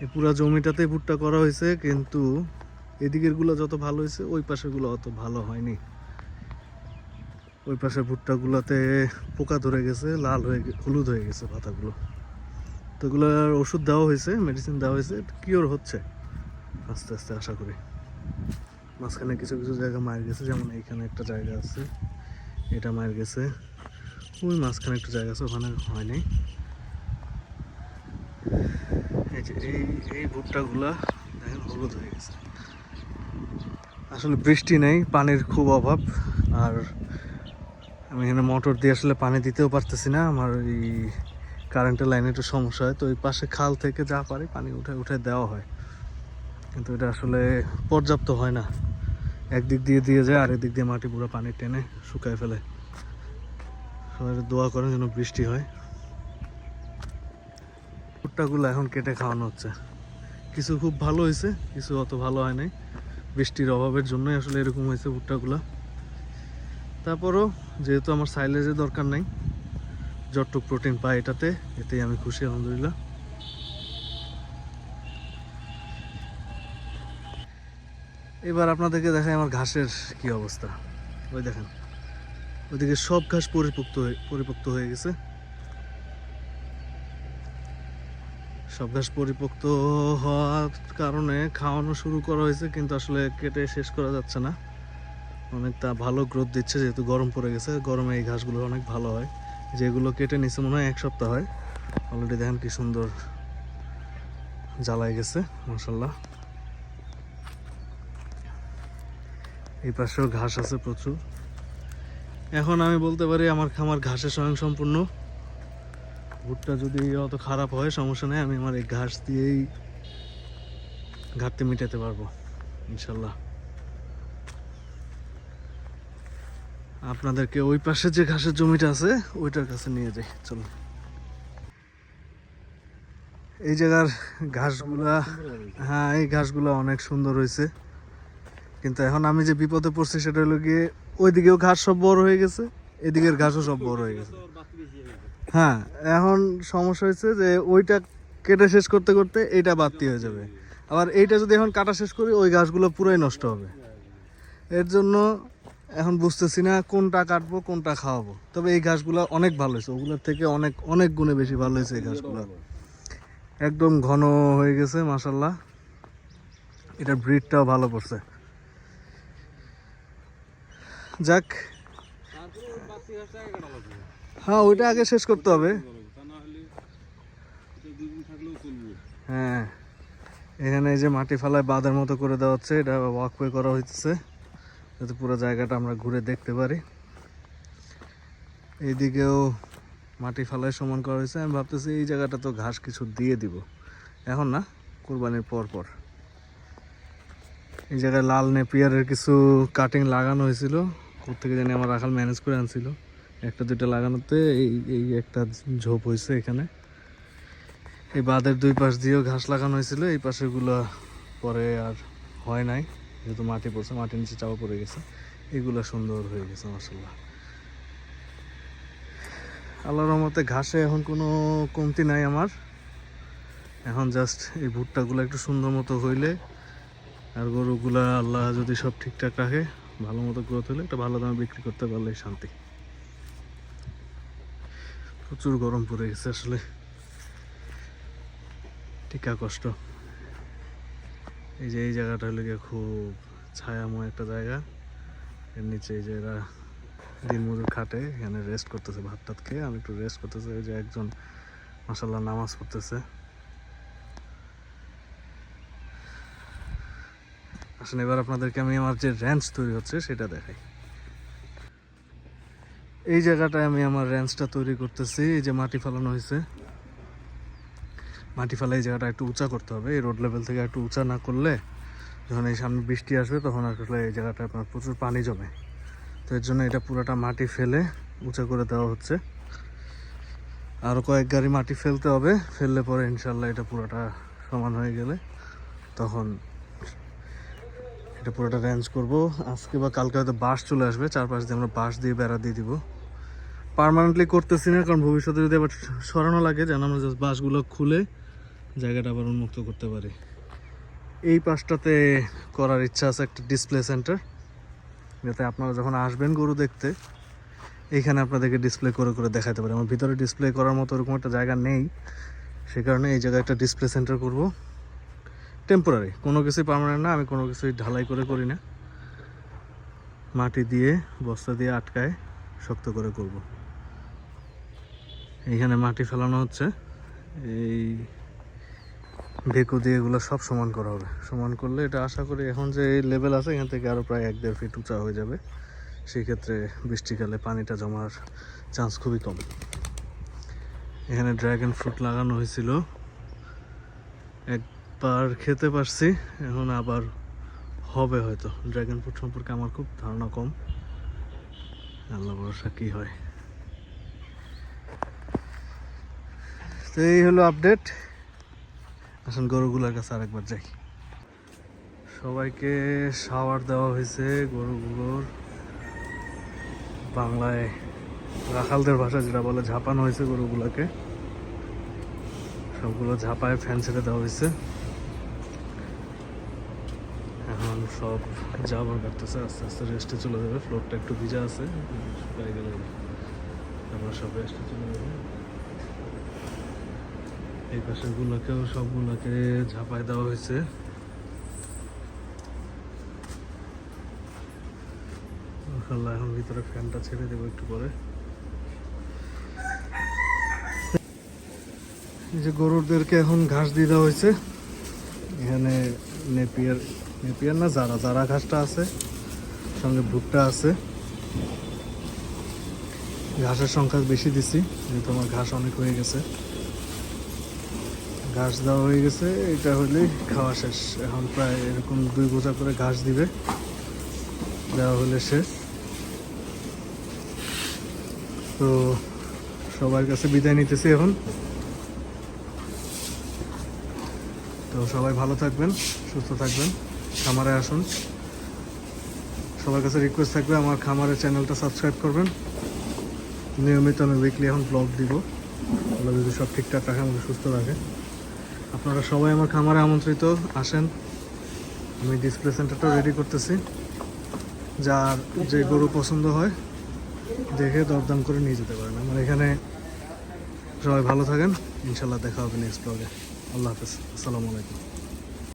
এই পুরা জমিটাতে ভুট্টা করা হয়েছে, কিন্তু এদিকের গুলো যত ভালো হয়েছে ওই পাশের গুলো অত ভালো হয়নি। ওই পাশের ভুট্টা গুলাতে পোকা ধরে গেছে, লাল হয়ে হলুদ হয়ে গেছে পাতাগুলো। তো এগুলোর ওষুধ দেওয়া হয়েছে, মেডিসিন দেওয়া হয়েছে, কিওর হচ্ছে আস্তে আস্তে আশা করি। মাঝখানে কিছু কিছু জায়গা মার গেছে, যেমন এইখানে একটা জায়গা আছে, এটা মার গেছে। ওই মাঝখানে একটা জায়গা আছে, ওখানে হয়নি। এই যে এই ভুট্টাগুলা দেখেন হলুদ হয়ে গেছে। আসলে বৃষ্টি নেই, পানির খুব অভাব। আর আমি এখানে মোটর দিয়ে আসলে পানি দিতেও পারতেছি না, আমার এই কারেন্টের লাইনে একটু সমস্যা হয়। তো ওই পাশে খাল থেকে যা পারি পানি উঠে উঠে দেওয়া হয়, কিন্তু এটা আসলে পর্যাপ্ত হয় না। একদিক দিয়ে দিয়ে যায়, আরেক দিক দিয়ে মাটি পুরো পানি টেনে শুকায় ফেলে। সবাই দোয়া করেন যেন বৃষ্টি হয়। ভুট্টাগুলো এখন কেটে খাওয়ানো হচ্ছে। কিছু খুব ভালো হয়েছে, কিছু অত ভালো হয় নাই। বৃষ্টির অভাবের জন্যই আসলে এরকম হয়েছে ভুট্টাগুলা। তারপরও যেহেতু আমার সাইলেজের দরকার নাই, যতটুকু প্রোটিন পাই এতেই আমি খুশি আলহামদুলিল্লাহ। এবার আপনাদেরকে দেখাই আমার ঘাসের কি অবস্থা। ওই দেখেন, ওইদিকে সব ঘাস পরিপক্ত হয়ে গেছে। সব ঘাস পরিপক্ত হওয়ার কারণে খাওয়ানো শুরু করা হয়েছে, কিন্তু আসলে কেটে শেষ করা যাচ্ছে না। অনেকটা ভালো গ্রোথ দিচ্ছে, যেহেতু গরম পড়ে গেছে। গরমে এই ঘাসগুলো অনেক ভালো হয়। যেগুলো কেটে নিচ্ছে মনে হয় 1 সপ্তাহ হয়। অলরেডি দেখেন কি সুন্দর জ্বালায় গেছে, মাশাআল্লাহ। এই পাশেও ঘাস আছে প্রচুর। এখন আমি বলতে পারি আমার খামার ঘাসে স্বয়ংসম্পূর্ণ। ভুট্টা যদি অত খারাপ হয় সমস্যা নেই, আমি আমার এই ঘাস দিয়েই ঘাটতি মেটাতে পারবো ইনশাল্লাহ। আপনাদেরকে ওই পাশে যে ঘাসের জমিটা আছে ওইটার কাছে নিয়ে যাই, চলো। এই জায়গার ঘাসগুলা, হ্যাঁ এই ঘাসগুলা অনেক সুন্দর হয়েছে, কিন্তু এখন আমি যে বিপদে পড়ছি সেটা হলো গিয়ে ওইদিকেও ঘাস সব বড় হয়ে গেছে, এদিকের ঘাসও সব বড় হয়ে গেছে। হ্যাঁ, এখন সমস্যা হয়েছে যে ওইটা কেটে শেষ করতে করতে এইটা বাড়তি হয়ে যাবে। আবার এইটা যদি এখন কাটা শেষ করি ওই ঘাসগুলো পুরাই নষ্ট হবে। এর জন্য এখন বুঝতেছি না কোনটা কাটবো কোনটা খাওয়াবো। তবে এই ঘাসগুলো অনেক ভালো হয়েছে, ওগুলোর থেকে অনেক অনেক গুণে বেশি ভালো হয়েছে এই ঘাসগুলো। একদম ঘন হয়ে গেছে মাশাআল্লাহ। এটার ব্রিডটাও ভালো পড়ছে। যাক, হ্যাঁ ওইটা আগে শেষ করতে হবে। হ্যাঁ, এখানে এই যে মাটি ফালায় বাঁধের মতো করে দেওয়া হচ্ছে, এটা ওয়াকওয়ে করা হইতেছে যাতে পুরো জায়গাটা আমরা ঘুরে দেখতে পারি। এইদিকেও মাটি ফালায় সমান করা হয়েছে। আমি ভাবতেছি এই জায়গাটা তো ঘাস কিছু দিয়ে দিব, এখন না, কুরবানির পর পর। এই জায়গায় লাল নেপিয়ারের কিছু কাটিং লাগানো হয়েছিল, কোত্থেকে জানি আমার রাখাল ম্যানেজ করে আনছিল। একটা দুইটা লাগানোতে এই একটা ঝোপ হয়েছে এখানে। এই বাঁধের দুই পাশ দিয়েও ঘাস লাগানো হয়েছিল, এই পাশেগুলো পরে আর হয় নাই, যেহেতু মাটি পড়ছে, মাটির নিচে চাপা পড়ে গেছে। এগুলো সুন্দর হয়ে গেছে মাশাআল্লাহ। আল্লাহর রহমতে ঘাসে এখন কোনো কমতি নাই আমার। এখন জাস্ট এই ভুট্টাগুলো একটু সুন্দর মতো হইলে, আর গরুগুলা আল্লাহ যদি সব ঠিকঠাক রাখে, ভালো মতো গ্রোথ হলে একটা ভালো দামে বিক্রি করতে পারলেই শান্তি। প্রচুর গরম পড়ে গেছে আসলে, টিকা কষ্ট। এই যে এই জায়গাটা হলে গিয়ে খুব ছায়াময় একটা জায়গা। এর নিচে এই যে এরা দিনমজুর খাটে, এখানে রেস্ট করতেছে, ভাত টাত খেয়ে আমি একটু রেস্ট করতেছে। এই যে একজন মাশাআল্লাহ নামাজ পড়তেছে। আসলে এবার আপনাদেরকে আমি আমার যে রেঞ্চ তৈরি হচ্ছে সেটা দেখাই। এই জায়গাটায় আমি আমার রেঞ্চটা তৈরি করতেছি। এই যে মাটি ফেলানো হয়েছে, মাটি ফেলা এই জায়গাটা একটু উঁচা করতে হবে। এই রোড লেভেল থেকে একটু উঁচা না করলে, যখন এই সামনে বৃষ্টি আসবে তখন আসলে এই জায়গাটা আপনার প্রচুর পানি জমে। তো এর জন্য এটা পুরোটা মাটি ফেলে উঁচা করে দেওয়া হচ্ছে। আরও কয়েক গাড়ি মাটি ফেলতে হবে, ফেললে পরে ইনশাল্লাহ এটা পুরোটা সমান হয়ে গেলে তখন এটা পুরোটা রেঞ্জ করব। আজকে বা কালকে হয়তো বাঁশ চলে আসবে, চারপাশ দিয়ে আমরা বাঁশ দিয়ে বেড়া দিয়ে দিব। পার্মানেন্টলি করতেছি না, কারণ ভবিষ্যতে যদি আবার সরানো লাগে যেন আমরা জাস্ট বাঁশগুলো খুলে জায়গাটা আবার উন্মুক্ত করতে পারি। এই পাশটাতে করার ইচ্ছা আছে একটা ডিসপ্লে সেন্টার, যাতে আপনারা যখন আসবেন গরু দেখতে এইখানে আপনাদেরকে ডিসপ্লে করে করে দেখাতে পারি। আমার ভিতরে ডিসপ্লে করার মতো ওরকম একটা জায়গা নেই, সে কারণে এই জায়গায় একটা ডিসপ্লে সেন্টার করব। টেম্পোরারি, কোনো কিছুই পার্মানেন্ট না, আমি কোনো কিছুই ঢালাই করে করি না, মাটি দিয়ে বস্তা দিয়ে আটকায় শক্ত করে করব। এইখানে মাটি ফেলানো হচ্ছে, এই ভেকু দিয়ে এগুলো সব সমান করা হবে। সমান করলে এটা আশা করি এখন যে লেভেল আছে এখান থেকে আরও প্রায় 1-1.5 ফিট উঁচা হয়ে যাবে। সেই ক্ষেত্রে বৃষ্টিকালে পানিটা জমার চান্স খুবই কম। এখানে ড্রাগন ফ্রুট লাগানো হয়েছিল, একবার খেতে পারছি, এখন আবার হবে হয়তো। ড্রাগন ফ্রুট সম্পর্কে আমার খুব ধারণা কম, আল্লাহ ভরসা কী হয়। তো এই হলো আপডেট। আসুন গরুগুলোর কাছে আরেকবার যাই। সবাইকে শাওয়ার দেওয়া হয়েছে গরুগুলোর, বাংলায় রাখালদের ভাষা যেটা বলে ঝাপানো হয়েছে গরুগুলোকে। সবগুলো ঝাপায় ফ্যান ছেড়ে দেওয়া হয়েছে। এখন সব জাবর কাটতেছে, আস্তে আস্তে রেস্টে চলে যাবে। ফ্লোরটা একটু ভিজা আছে, শুকাই গেলে তারপর সব রেস্টে চলে যাবে। এই পাশের গুলোকেও সবগুলোকে ঝাপায় দেওয়া হয়েছে। এখন ভিতরে ফ্যানটা ছেড়ে দেবো একটু পরে। এই যে গরুদেরকে এখন ঘাস দিয়ে দেওয়া হয়েছে। এখানে নেপিয়ার নেপিয়ার না যারা যারা ঘাসটা আছে, সঙ্গে ভুট্টা আছে। ঘাসের সংখ্যা বেশি দিছি, যেহেতু আমার ঘাস অনেক হয়ে গেছে। ঘাস দেওয়া হয়ে গেছে, এটা হলেই খাওয়া শেষ। এখন প্রায় এরকম 2 বোঝা করে ঘাস দিবে, দেওয়া হলে শেষ। তো সবার কাছে বিদায় নিতেছি এখন। তো সবাই ভালো থাকবেন, সুস্থ থাকবেন, খামারে আসুন। সবার কাছে রিকোয়েস্ট থাকবে আমার খামারের চ্যানেলটা সাবস্ক্রাইব করবেন। নিয়মিত আমি উইকলি এখন ব্লগ দিব, ওগুলো যদি সব ঠিকঠাক রাখে, আমাকে সুস্থ রাখে। আপনারা সবাই আমার খামারে আমন্ত্রিত, আসেন। আমি ডিসপ্লে সেন্টারটা রেডি করতেছি, যার যে গরু পছন্দ হয় দেখে দরদাম করে নিয়ে যেতে পারেন আমার এখানে। সবাই ভালো থাকেন, ইনশাল্লাহ দেখা হবে নেক্সট ব্লগে। আল্লাহ হাফেজ, আসসালামু আলাইকুম।